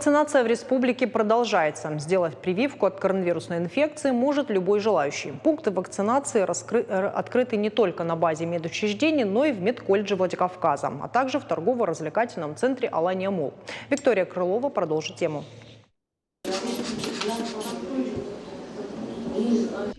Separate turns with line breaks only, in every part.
Вакцинация в республике продолжается. Сделать прививку от коронавирусной инфекции может любой желающий. Пункты вакцинации открыты не только на базе медучреждений, но и в медколледже Владикавказа, а также в торгово-развлекательном центре «Алания Молл». Виктория Крылова продолжит тему.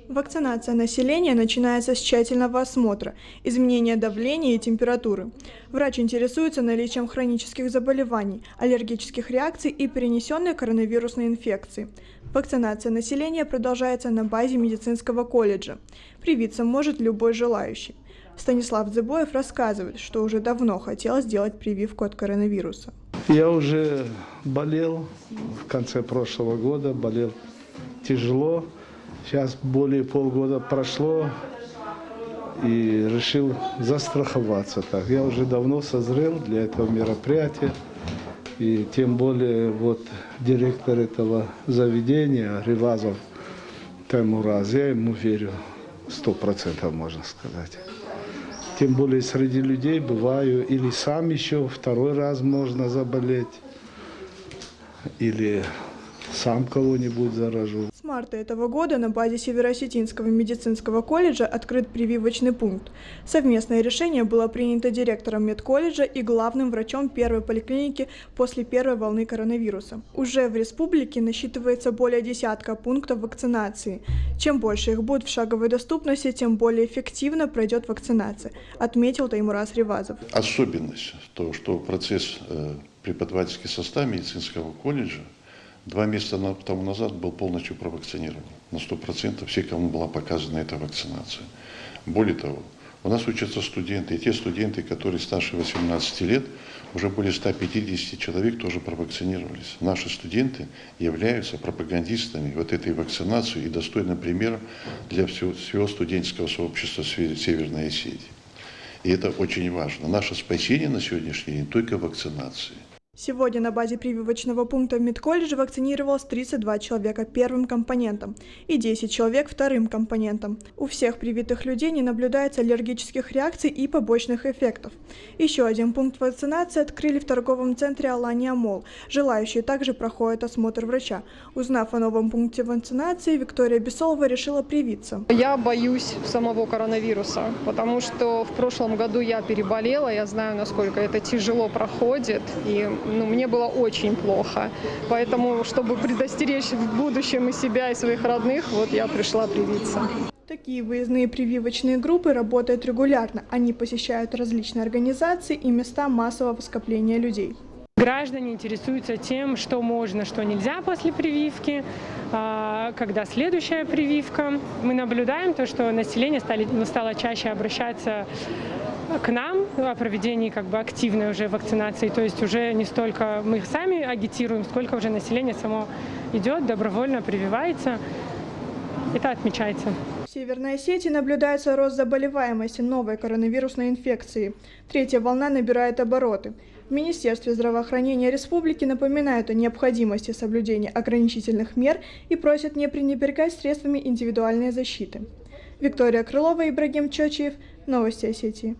Вакцинация населения начинается с тщательного осмотра, изменения давления и температуры. Врач интересуется наличием хронических заболеваний, аллергических реакций и перенесенной коронавирусной инфекции. Вакцинация населения продолжается на базе медицинского колледжа. Привиться может любой желающий. Станислав Дзыбоев рассказывает, что уже давно хотел сделать прививку от коронавируса.
Я уже болел в конце прошлого года, болел тяжело. Сейчас более полгода прошло и решил застраховаться так. Я уже давно созрел для этого мероприятия. И тем более вот директор этого заведения, Ревазов Таймураз, я ему верю 100%, можно сказать. Тем более среди людей бываю или сам еще второй раз можно заболеть, или сам кого-нибудь заражу.
С марта этого года на базе Северо-Осетинского медицинского колледжа открыт прививочный пункт. Совместное решение было принято директором медколледжа и главным врачом первой поликлиники после первой волны коронавируса. Уже в республике насчитывается более десятка пунктов вакцинации. Чем больше их будет в шаговой доступности, тем более эффективно пройдет вакцинация, отметил Таймураз Ревазов.
Особенность то, что процесс преподавательский состав медицинского колледжа 2 месяца тому назад был полностью провакцинирован. На 100% все, кому была показана эта вакцинация. Более того, у нас учатся студенты, и те студенты, которые старше 18 лет, уже более 150 человек тоже провакцинировались. Наши студенты являются пропагандистами вот этой вакцинации и достойным примером для всего студенческого сообщества Северной Осетии. И это очень важно. Наше спасение на сегодняшний день только вакцинации.
Сегодня на базе прививочного пункта в медколледже вакцинировалось 32 человека первым компонентом и 10 человек вторым компонентом. У всех привитых людей не наблюдается аллергических реакций и побочных эффектов. Еще один пункт вакцинации открыли в торговом центре «Алания Молл». Желающие также проходят осмотр врача. Узнав о новом пункте вакцинации, Виктория Бесолова решила привиться.
Я боюсь самого коронавируса, потому что в прошлом году я переболела, я знаю, насколько это тяжело проходит, и мне было очень плохо. Поэтому, чтобы предостеречь в будущем и себя, и своих родных, вот я пришла привиться.
Такие выездные прививочные группы работают регулярно. Они посещают различные организации и места массового скопления людей.
Граждане интересуются тем, что можно, что нельзя после прививки, когда следующая прививка. Мы наблюдаем то, что население стало чаще обращаться к нам о проведении активной уже вакцинации. То есть уже не столько мы их сами агитируем, сколько уже население само идет, добровольно прививается. Это отмечается.
В Северной Осетии наблюдается рост заболеваемости новой коронавирусной инфекции. Третья волна набирает обороты. В Министерстве здравоохранения республики напоминают о необходимости соблюдения ограничительных мер и просят не пренебрегать средствами индивидуальной защиты. Виктория Крылова, Ибрагим Чочиев. Новости Осетии.